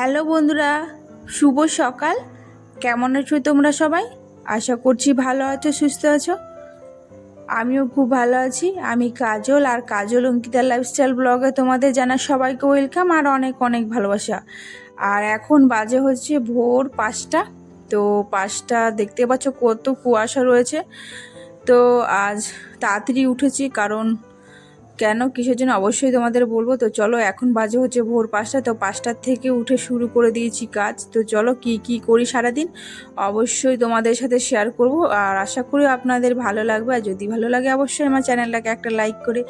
Hello বন্ধুরা, শুভ সকাল। কেমন আছো তোমরা সবাই? আশা করছি ভালো আছো, সুস্থ আছো। আমিও খুব ভালো আছি। আমি কাজল, আর কাজল অঙ্কিতা লাইফস্টাইল ব্লগে তোমাদের জানাই সবাইকে ওয়েলকাম আর অনেক অনেক ভালোবাসা। আর এখন বাজে হচ্ছে ভোর 5টা। তো 5টা দেখতে পাচ্ছ কত কুয়াশা রয়েছে। তো আজ তাড়াতাড়ি উঠেছি, কারণ কেন কিসের জন্য অবশ্যই তোমাদের বলবো। তো চলো, এখন বাজে হচ্ছে ভোর 5টা। তো 5টার থেকে উঠে শুরু করে দিয়েছি কাজ। তো চলো কি কি করি সারাদিন অবশ্যই তোমাদের সাথে শেয়ার করব, আর আশা করি আপনাদের ভালো লাগবে। আর যদি ভালো লাগে অবশ্যই আমার চ্যানেলটাকে একটা লাইক করে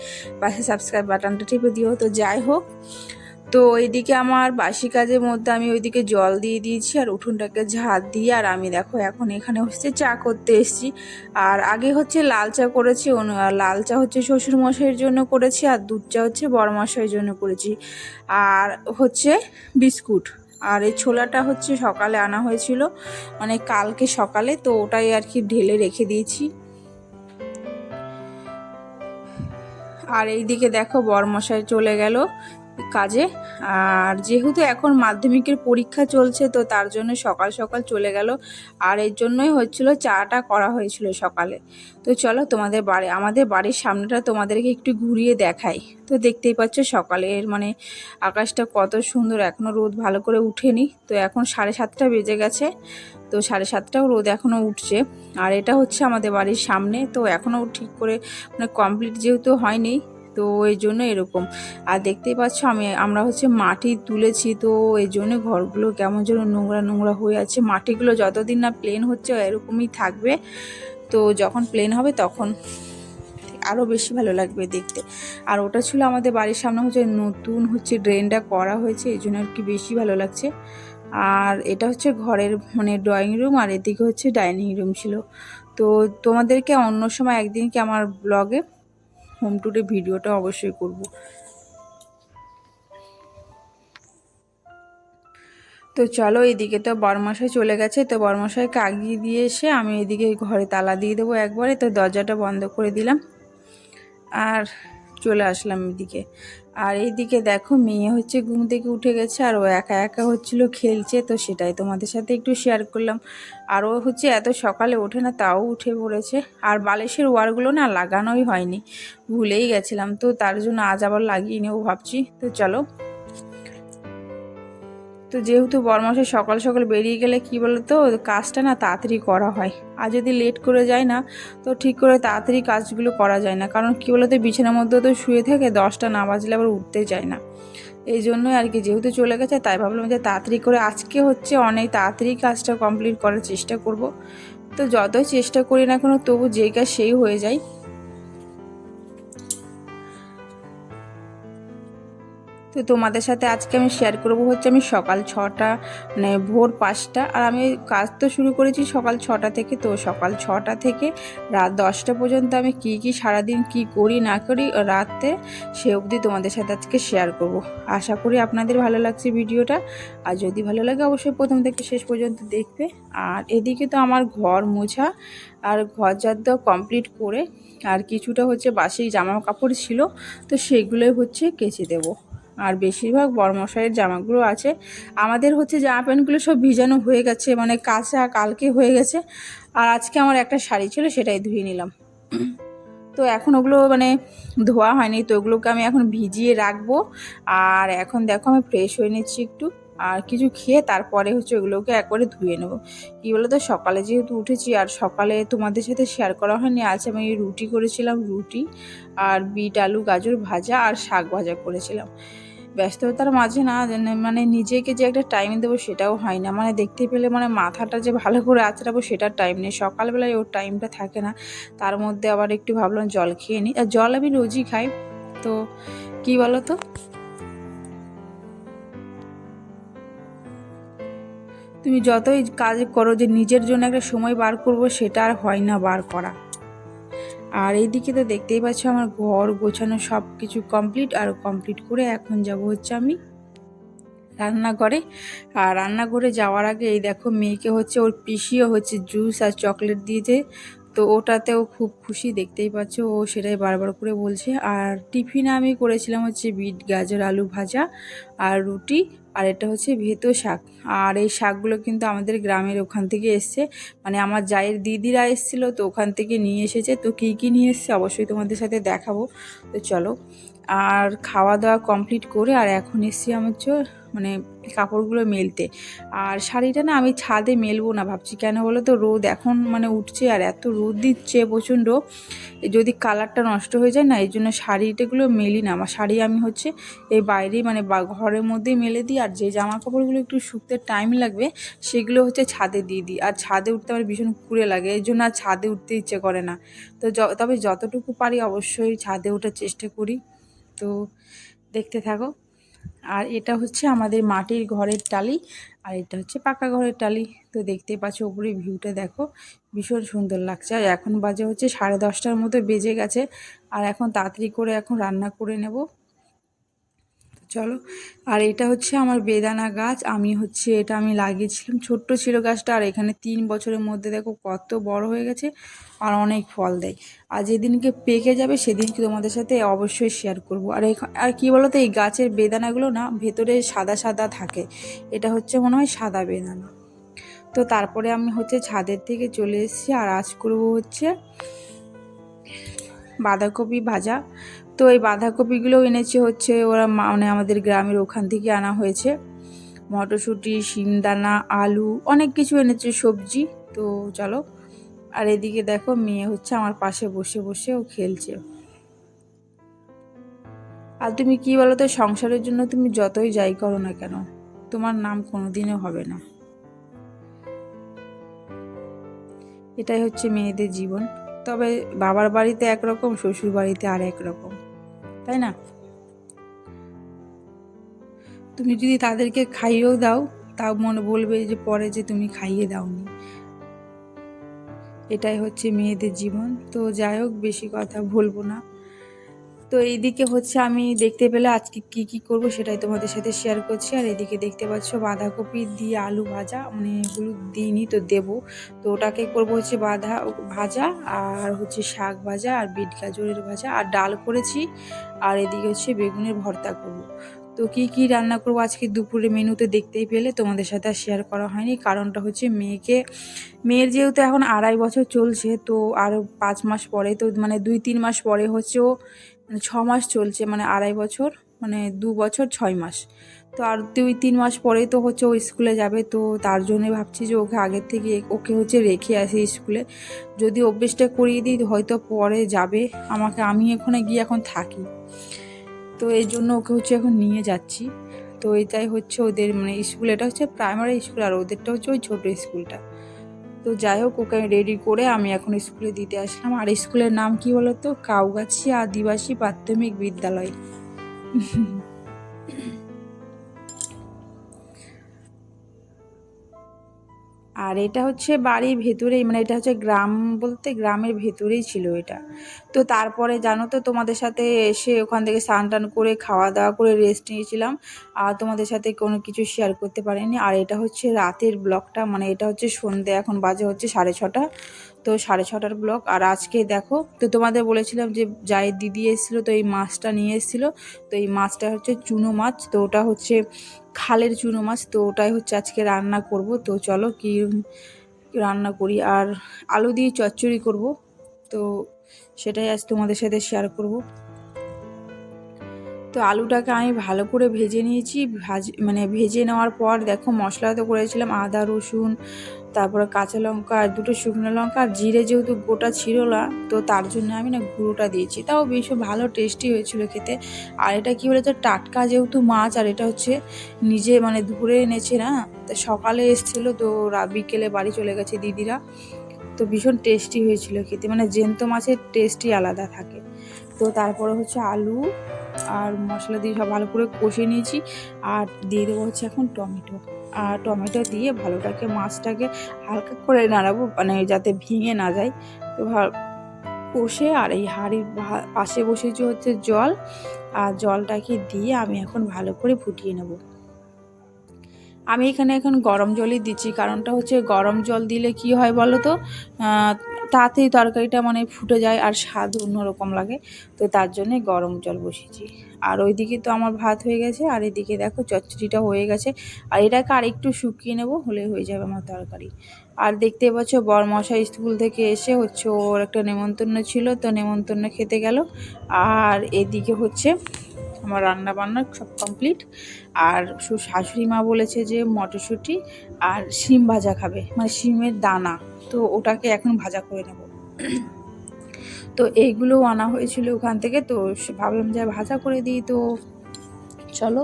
পাশে সাবস্ক্রাইব বাটনটা টিপে দিও। তো যাই হোক, তো এইদিকে আমার বাসি কাজের মধ্যে আমি ওইদিকে জল দিয়ে দিয়েছি আর উঠোনটাকে ঝাড় দিয়ে, আর আমি দেখো এখন এখানে হচ্ছে চা করতে এসেছি। আর আগে হচ্ছে লাল চা করেছি, লাল চা হচ্ছে শ্বশুরমশাইয়ের জন্য করেছি, আর দুধ চা হচ্ছে বড়মশাইয়ের জন্য করেছি, আর হচ্ছে বিস্কুট। আর এই ছোলাটা হচ্ছে সকালে আনা হয়েছিল, মানে কালকে সকালে, তো ওটাই আর কি ঢেলে রেখে দিয়েছি। আর এইদিকে দেখো বরমশাই চলে গেল কাজে। আর যেহেতু এখন মাধ্যমিকের পরীক্ষা চলছে, তো তার জন্য সকাল সকাল চলে গেল, আর এর জন্যই হচ্ছিল চাটা করা হয়েছিল সকালে। তো চলো আমাদের বাড়ির সামনেটা তোমাদেরকে একটু ঘুরিয়ে দেখাই। তো দেখতেই পাচ্ছ সকালের মানে আকাশটা কত সুন্দর, এখনও রোদ ভালো করে উঠেনি। তো এখন 7:30 বেজে গেছে। তো 7:30টাও রোদ এখনও উঠছে। আর এটা হচ্ছে আমাদের বাড়ির সামনে, তো এখনও ঠিক করে মানে কমপ্লিট যেহেতু হয়নি, তো এই জন্য এরকম। আর দেখতেই পাচ্ছ আমরা হচ্ছে মাটি তুলেছি, তো এই জন্য ঘরগুলো কেমন যেন নোংরা নোংরা হয়ে আছে। মাটিগুলো যতদিন না প্লেন হচ্ছে এরকমই থাকবে, তো যখন প্লেন হবে তখন আরও বেশি ভালো লাগবে দেখতে। আর ওটা ছিল আমাদের বাড়ির সামনে হচ্ছে নতুন হচ্ছে ড্রেনটা করা হয়েছে, এই জন্য আর কি বেশি ভালো লাগছে। আর এটা হচ্ছে ঘরের মানে ড্রয়িং রুম, আর এদিকে হচ্ছে ডাইনিং রুম ছিল। তো তোমাদেরকে অন্য সময় একদিনকে আমার ব্লগে হোম ট্যুরে ভিডিওটা অবশ্যই করব। তো চলো, এইদিকে তো বরমশাই চলে গেছে, তো বরমশাইকে আগিয়ে দিয়ে এসে আমি এদিকে ঘরে তালা দিয়ে দেবো একবারে। তো দরজাটা বন্ধ করে দিলাম আর চলে আসলাম এদিকে। আর এইদিকে দেখো মেয়ে হচ্ছে ঘুম থেকে উঠে গেছে, আর ও একা একা হচ্ছিল খেলছে, তো সেটাই তোমাদের সাথে একটু শেয়ার করলাম। আর ও হচ্ছে এত সকালে ওঠে না, তাও উঠে পড়েছে। আর বালিশের ওয়ারগুলো না লাগানোই হয়নি, ভুলেই গেছিলাম, তো তার জন্য আজ আবার লাগিয়ে নেবো ভাবছি। তো চলো, তো যেহেতু বরমাসে সকাল সকাল বেরিয়ে গেলে কি বলতো কাজটা না তাড়াতাড়ি করা হয়, আর যদি লেট করে যায় না তো ঠিক করে তাড়াতাড়ি কাজগুলো করা যায় না। কারণ কি বলতো বিছানার মধ্যে তো শুয়ে থাকে, 10টা না বাজলে আবার উঠতে যায় না। এই জন্যই আর কি, যেহেতু চলে গেছে তাই ভাবলাম যে তাড়াতাড়ি করে আজকে হচ্ছে অনেক তাড়াতাড়ি কাজটা কমপ্লিট করার চেষ্টা করব। তো যতই চেষ্টা করি না কোনো তবু যে কাজ সেই হয়ে যায়। তো তোমাদের সাথে আজকে আমি শেয়ার করবো হচ্ছে আমি সকাল 6টা মানে ভোর 5টা, আর আমি কাজ তো শুরু করেছি সকাল 6টা থেকে। তো সকাল 6টা থেকে রাত 10টা পর্যন্ত আমি কি কি সারাদিন কি করি না করি রাতে সে অবধি তোমাদের সাথে আজকে শেয়ার করব। আশা করি আপনাদের ভালো লাগছে ভিডিওটা, আর যদি ভালো লাগে অবশ্যই প্রথম থেকে শেষ পর্যন্ত দেখবে। আর এদিকে তো আমার ঘর মোছা আর ঘর ঝাড় দেওয়া কমপ্লিট করে, আর কিছুটা হচ্ছে বাসি জামা কাপড় ছিল, তো সেগুলোই হচ্ছে কেচে দেবো। আর বেশিরভাগ বড়মশাইয়ের জামাগুলো আছে, আমাদের হচ্ছে জামা প্যান্টগুলো সব ভিজানো হয়ে গেছে, মানে কাঁচা কালকে হয়ে গেছে। আর আজকে আমার একটা শাড়ি ছিল, সেটাই ধুয়ে নিলাম। তো এখন ওগুলো মানে ধোয়া হয়নি, তো ওগুলোকে আমি এখন ভিজিয়ে রাখবো। আর এখন দেখো আমি ফ্রেশ হয়ে নিচ্ছি একটু, আর কিছু খেয়ে তারপরে হচ্ছে ওগুলোকে একবারে ধুয়ে নেবো। কী বলো তো সকালে যেহেতু উঠেছি, আর সকালে তোমাদের সাথে শেয়ার করা হয়নি, আজ আমি রুটি করেছিলাম, রুটি আর বিট আলু গাজর ভাজা আর শাক ভাজা করেছিলাম। ব্যস্ততার মাঝে না মানে নিজেকে যে একটা টাইম দেবো সেটাও হয় না, মানে দেখতে পেলে মানে মাথাটা যে ভালো করে আঁচড়াবো সেটার টাইম নেই, সকালবেলায় ওর টাইমটা থাকে না। তার মধ্যে আবার একটু ভাবলাম জল খেয়ে নিই, আর জল আমি রোজই খাই। তো কি বলো তো, তুমি যতই কাজ করো যে নিজের জন্য একটা সময় বার করবো সেটা আর হয় না বার করা। আর এইদিকে তো দেখতেই পাচ্ছ আমার ঘর গোছানো সব কিছু কমপ্লিট, আর কমপ্লিট করে এখন যাব হচ্ছে আমি রান্নাঘরে। আর রান্নাঘরে যাওয়ার আগে এই দেখো মেয়েকে হচ্ছে ওর পিসিও হচ্ছে জুস আর চকলেট দিয়েছে, তো ওটাতেও খুব খুশি, দেখতেই পাচ্ছ ও সেটাই বারবার করে বলছে। আর টিফিনে আমি করেছিলাম হচ্ছে বিট গাজর আলু ভাজা আর রুটি, আর এটা হচ্ছে ভেতো শাক। আর এই শাকগুলো কিন্তু আমাদের গ্রামের ওখান থেকে এসছে, মানে আমার জায়ের দিদিরা এসেছিলো, তো ওখান থেকে নিয়ে এসেছে। তো কী কী নিয়ে এসছে অবশ্যই তোমাদের সাথে দেখাবো। তো চলো, আর খাওয়া দাওয়া কমপ্লিট করে আর এখন এসছি আমার মানে কাপড়গুলো মেলতে। আর শাড়িটা না আমি ছাদে মেলবো না ভাবছি, কেন বলো তো, রোদ এখন মানে উঠছে আর এত রোদ দিচ্ছে প্রচণ্ড, যদি কালারটা নষ্ট হয়ে যায় না, এই জন্য শাড়িটাগুলো মেলি না। আমার শাড়ি আমি হচ্ছে এই বাইরেই মানে ঘরের মধ্যেই মেলে দিই, আর যে জামা কাপড়গুলো একটু শুকতে টাইম লাগবে সেগুলো হচ্ছে ছাদে দিয়ে দিই। আর ছাদে উঠতে আমার ভীষণ কুড়ে লাগে, এই জন্য আর ছাদে উঠতে ইচ্ছে করে না। তো তবে যতটুকু পারি অবশ্যই ছাদে ওঠার চেষ্টা করি। তো দেখতে থাকো। আর এটা হচ্ছে আমাদের মাটির ঘরের টালি, আর এটা হচ্ছে পাকা ঘরের টালি। তো দেখতেই পাচ্ছ উপরে ভিউটা দেখো, ভীষণ সুন্দর লাগছে। আর এখন বাজে হচ্ছে 10:30টার মতো বেজে গেছে, আর এখন তাড়াতাড়ি করে এখন রান্না করে নেব। চলো। আর এটা হচ্ছে আমার বেদানা গাছ, এটা আমি লাগিয়েছিলাম, ছোট্ট ছিল গাছটা, আর এখানে 3 বছরের মধ্যে দেখো কত বড় হয়ে গেছে আর অনেক ফল দেয়। আর যেদিনকে পেকে যাবে সেদিনকে তোমাদের সাথে অবশ্যই শেয়ার করব। আর কি বলো তো, এই গাছের বেদানাগুলো না ভেতরে সাদা সাদা থাকে, এটা হচ্ছে মনে হয় সাদা বেদানা। তো তারপরে আমি হচ্ছে ছাদের থেকে চলে এসেছি, আর আজ করবো হচ্ছে বাঁধাকপি ভাজা। তো এই বাঁধাকপিগুলোও এনেছে হচ্ছে ওরা মানে আমাদের গ্রামের ওখান থেকে আনা হয়েছে, মটরশুঁটি, শিমদানা, আলু, অনেক কিছু এনেছে সবজি। তো চলো। আর এদিকে দেখো মেয়ে হচ্ছে আমার পাশে বসে বসে ও খেলছে। আর তুমি কি বলো তো, সংসারের জন্য তুমি যতই যাই করো না কেন, তোমার নাম কোনোদিনও হবে না। এটাই হচ্ছে মেয়েদের জীবন। তবে বাবার বাড়িতে একরকম, শ্বশুর বাড়িতে আর একরকম, তাই না? তুমি যদি তাদেরকে খাইয়েও দাও, তাও মনে বলবে যে পরে যে তুমি খাইয়ে দাওনি। এটাই হচ্ছে মেয়েদের জীবন। তো যাই হোক, বেশি কথা বলবো না। তো এইদিকে হচ্ছে আমি দেখতে পেলে আজকে কি কি করব সেটাই তোমাদের সাথে শেয়ার করছি। আর এদিকে দেখতে পাচ্ছ বাঁধাকপি দিয়ে আলু ভাজা, মানে হলুদ দিইনি তো দেবো। তো ওটাকে করবো হচ্ছে ভাজা, আর হচ্ছে শাক ভাজা, আর বিট গাজরের ভাজা, আর ডাল করেছি। আর এদিকে হচ্ছে বেগুনের ভর্তা করব। তো কি কি রান্না করব আজকে দুপুরে মেনুতে দেখতেই পেলে, তোমাদের সাথে আর শেয়ার করা হয়নি, কারণটা হচ্ছে মেয়ের যেহেতু এখন 2.5 বছর চলছে, তো আরও 5 মাস পরে, তো মানে 2-3 মাস পরে হচ্ছে ও, মানে 6 মাস চলছে, মানে 2.5 বছর, মানে 2 বছর 6 মাস। তো আর 2-3 মাস পরেই তো হচ্ছে ও স্কুলে যাবে। তো তার জন্যে ভাবছি যে ওকে আগের থেকে ওকে হচ্ছে রেখে আসি স্কুলে, যদি অভ্যেসটা করিয়ে দিই হয়তো পরে যাবে আমি এখানে গিয়ে এখন থাকি। তো এই জন্য ওকে হচ্ছে এখন নিয়ে যাচ্ছি। তো এটাই হচ্ছে ওদের মানে স্কুল, এটা হচ্ছে প্রাইমারি স্কুল, আর ওদেরটা হচ্ছে ওই ছোটো স্কুলটা। তো যাই হোক, ওকে রেডি করে আমি এখন স্কুলে দিতে আসলাম। আর স্কুলের নাম কি বলতো, কাউগাছি আদিবাসী প্রাথমিক বিদ্যালয়। আর এটা হচ্ছে বাড়ির ভেতরেই, মানে এটা হচ্ছে গ্রাম, বলতে গ্রামের ভেতরেই ছিল এটা। তো তারপরে জানো তো, তোমাদের সাথে এসে ওখান থেকে স্নান টান করে খাওয়া দাওয়া করে রেস্ট নিয়েছিলাম, আর তোমাদের সাথে কোনো কিছু শেয়ার করতে পারিনি। আর এটা হচ্ছে রাতের ব্লগটা, মানে এটা হচ্ছে সন্ধ্যে, এখন বাজে হচ্ছে 6:30। তো 6:30টার ব্লগ। আর আজকে দেখো, তো তোমাদের বলেছিলাম যে জায়ের দিদি এসেছিলো, তো এই মাছটা নিয়ে এসেছিলো। তো এই মাছটা হচ্ছে চুনো মাছ, তো ওটা হচ্ছে খালের চুনো মাছ, তো ওটাই হচ্ছে আজকে রান্না করব। তো চলো কি রান্না করি। আর আলু দিয়ে চচ্চড়ি করব, তো সেটাই আজ তোমাদের সাথে শেয়ার করব। তো আলুটাকে আমি ভালো করে ভেজে নিয়েছি, মানে ভেজে নেওয়ার পর দেখো মশলা তো করেছিলাম আদা রসুন, তারপরে কাঁচা লঙ্কা আর 2টো শুকনো লঙ্কা, আর জিরে যেহেতু গোটা ছিল না, তো তার জন্য আমি না গুঁড়োটা দিয়েছি, তাও বেশ ভালো টেস্টি হয়েছিল খেতে। আর এটা কী বলেছে, টাটকা যেহেতু মাছ, আর এটা হচ্ছে নিজে মানে ধরে এনেছে না, তা সকালে এসেছিলো, তো বিকেলে বাড়ি চলে গেছে দিদিরা। তো ভীষণ টেস্টি হয়েছিল খেতে, মানে জ্যান্ত মাছের টেস্টই আলাদা থাকে। তো তারপরে হচ্ছে আলু আর মশলা দিয়ে সব ভালো করে কষে নিয়েছি, আর দিয়ে দেবো হচ্ছে এখন টমেটো। আর টমেটো দিয়ে ভালোটাকে মাছটাকে হালকা করে নাড়াবো, মানে যাতে ভেঙে না যায়। তো কষে, আর এই হাঁড়ির পাশে বসেছি হচ্ছে জল, আর জলটাকে দিয়ে আমি এখন ভালো করে ফুটিয়ে নেব। আমি এখানে এখন গরম জলই দিচ্ছি, কারণটা হচ্ছে গরম জল দিলে কি হয় বলো তো, তাতেই তরকারিটা মানে ফুটে যায় আর স্বাদ অন্যরকম লাগে। তো তার জন্যে গরম জল বসিয়েছি। আর ওইদিকে তো আমার ভাত হয়ে গেছে, আর এদিকে দেখো চচ্চড়িটা হয়ে গেছে। আর এটাকে আর একটু শুকিয়ে নেবো, হলে হয়ে যাবে আমার তরকারি। আর দেখতে পাচ্ছ বরমশাই স্কুল থেকে এসে হচ্ছে ওর একটা নেমন্তন্ন ছিল, তো নেমন্তন্ন খেতে গেল। আর এদিকে হচ্ছে আমার রান্না বান্না সব কমপ্লিট। আর শাশুড়ি মা বলেছে যে মটরশুঁটি আর শিম ভাজা খাবে, মানে শিমের দানা, তো ওটাকে এখন ভাজা করে নেব। তো এইগুলোও আনা হয়েছিল ওখান থেকে, তো ভাবলাম যে ভাজা করে দিই, তো চলো।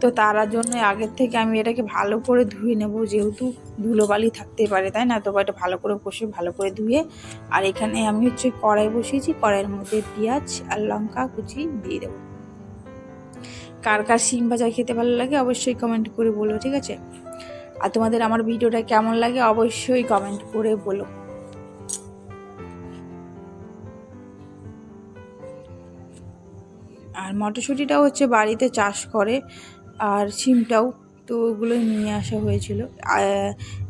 তো তার জন্য আগের থেকে আমি এটাকে ভালো করে ধুয়ে নেব, যেহেতু ধুলোবালি থাকতে পারে, তাই না? তো এটা ভালো করে কষে ভালো করে ধুয়ে, আর এখানে আমি হচ্ছে কড়াই বসিয়েছি, কড়াইয়ের মধ্যে পেঁয়াজ আর লঙ্কা কুচি দিয়ে দেবো। কার কার শিম ভাজা খেতে ভালো লাগে অবশ্যই কমেন্ট করে বলো, ঠিক আছে? আর তোমাদের আমার ভিডিওটা কেমন লাগে অবশ্যই কমেন্ট করে বলো। আর মটরশুঁটিটাও হচ্ছে বাড়িতে চাষ করে, আর শিমটাও, তো ওগুলোই নিয়ে আসা হয়েছিল।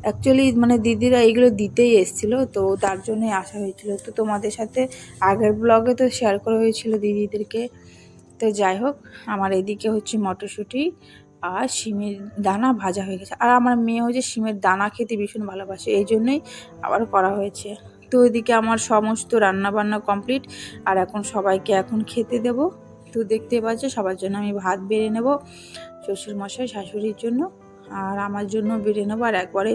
অ্যাকচুয়ালি মানে দিদিরা এগুলো দিতেই এসেছিলো, তো তার জন্যই আসা হয়েছিল। তো তোমাদের সাথে আগের ব্লগে তো শেয়ার করা হয়েছিল দিদিদেরকে। তো যাই হোক, আমার এদিকে হচ্ছে মটরশুঁটি আর শিমের দানা ভাজা হয়ে গেছে। আর আমার মেয়ে হচ্ছে শিমের দানা খেতে ভীষণ ভালোবাসে, এই জন্যই আবার করা হয়েছে। তো এদিকে আমার সমস্ত রান্না বান্না কমপ্লিট, আর এখন সবাইকে এখন খেতে দেব। তো দেখতে পাচ্ছ সবার জন্য আমি ভাত বেড়ে নেব, শ্বশুরমশাই শাশুড়ির জন্য, আর আমার জন্য বেড়ে নেবো। আর একবারে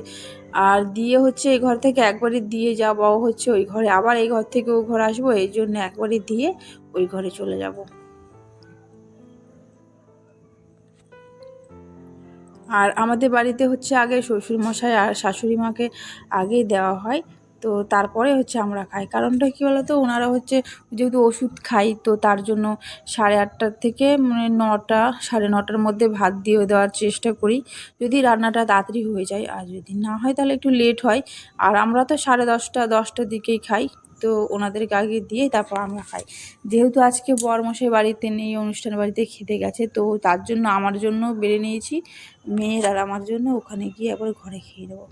আর দিয়ে হচ্ছে এই ঘর থেকে একবারে দিয়ে যাবো হচ্ছে ওই ঘরে, আবার এই ঘর থেকে ওই ঘরে আসবো, এই জন্য একবারে দিয়ে ওই ঘরে চলে যাব। আর আমাদের বাড়িতে হচ্ছে আগে শ্বশুরমশাই আর শাশুড়ি মাকে আগেই দেওয়া হয়, তো তারপরে হচ্ছে আমরা খাই। কারণটা কী বলতো, ওনারা হচ্ছে যেহেতু ওষুধ খাই, তো তার জন্য 8:30 থেকে মানে 9টা 9:30-র মধ্যে ভাত দিয়ে দেওয়ার চেষ্টা করি, যদি রান্নাটা তাড়াতাড়ি হয়ে যায়। আর যদি না হয় তাহলে একটু লেট হয়। আর আমরা তো 10:30-10টার দিকেই খাই, তো ওনাদেরকে আগে দিয়ে তারপর আমরা খাই। যেহেতু আজকে বরমশাই বাড়িতে নেই, অনুষ্ঠান বাড়িতে খেতে গেছে, তো তার জন্য আমার জন্য বেড়ে নিয়েছি, মেয়ের আর আমার জন্য ওখানে গিয়ে একবার ঘরে খেয়ে দেবো।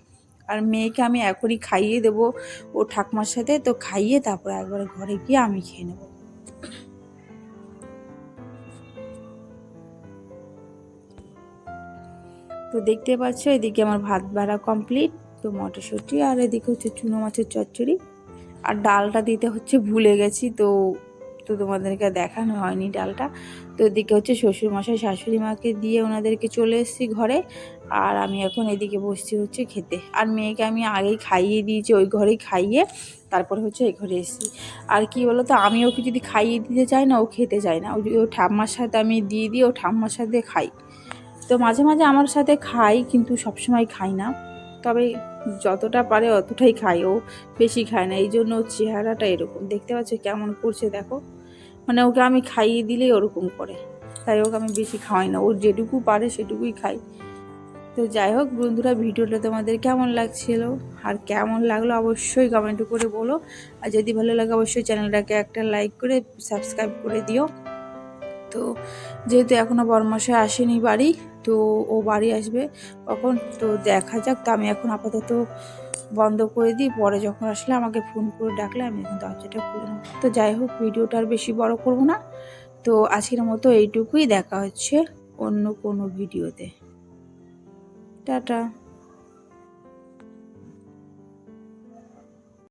আর মেয়েকে আমি এখনই খাইয়ে দেবো ও ঠাকুমার সাথে, তো খাইয়ে তারপরে একবার ঘরে গিয়ে আমি খেয়ে নেবো। তো দেখতে পাচ্ছ এদিকে আমার ভাত বাড়া কমপ্লিট, তো মটরশুঁটি আর এদিকে হচ্ছে চুনো মাছের চচ্চড়ি। আর ডালটা দিতে হচ্ছে ভুলে গেছি, তো তো তোমাদেরকে দেখানো হয়নি ডালটা। তো এদিকে হচ্ছে শ্বশুরমশাই শাশুড়ি মাকে দিয়ে ওনাদেরকে চলে এসেছি ঘরে, আর আমি এখন এদিকে বসছি হচ্ছে খেতে। আর মেয়েকে আমি আগেই খাইয়ে দিয়েছি, ওই ঘরেই খাইয়ে তারপরে হচ্ছে এই ঘরে এসেছি। আর কি বলো তো, আমি ওকে যদি খাইয়ে দিতে চাই না, ও খেতে চায় না, ও ঠাম্মার সাথে আমি দিয়ে ও ঠাম্মার সাথে খাই। তো মাঝে মাঝে আমার সাথে খাই, কিন্তু সবসময় খাই না, তবে যতটা পারে অতটাই খাই, ও বেশি খায় না, এই জন্য ওর চেহারাটা এরকম। দেখতে পাচ্ছ কেমন করছে দেখো, মানে ওকে আমি খাইয়ে দিলেই ওরকম করে, তাই ওকে আমি বেশি খাওয়াই না, ওর যেটুকু পারে সেটুকুই খাই। তো যাই হোক বন্ধুরা, ভিডিওটা তোমাদের কেমন লাগছিল আর কেমন লাগলো অবশ্যই কমেন্ট করে বলো। আর যদি ভালো লাগে অবশ্যই চ্যানেলটাকে একটা লাইক করে সাবস্ক্রাইব করে দিও। তো যেহেতু এখনও বরমশাই আসেনি বাড়ি, তো ও বাড়ি আসবে কখন তো দেখা যাক। তো আমি এখন আপাতত বন্ধ করে দিই, পরে যখন আসলে আমাকে ফোন করে ডাকলে আমি এখন দরজাটা খুলে নেব। তো যাই হোক, ভিডিওটা আর বেশি বড় করব না, তো আজকের মতো এইটুকুই। দেখা হচ্ছে অন্য কোনো ভিডিওতে। টাটা।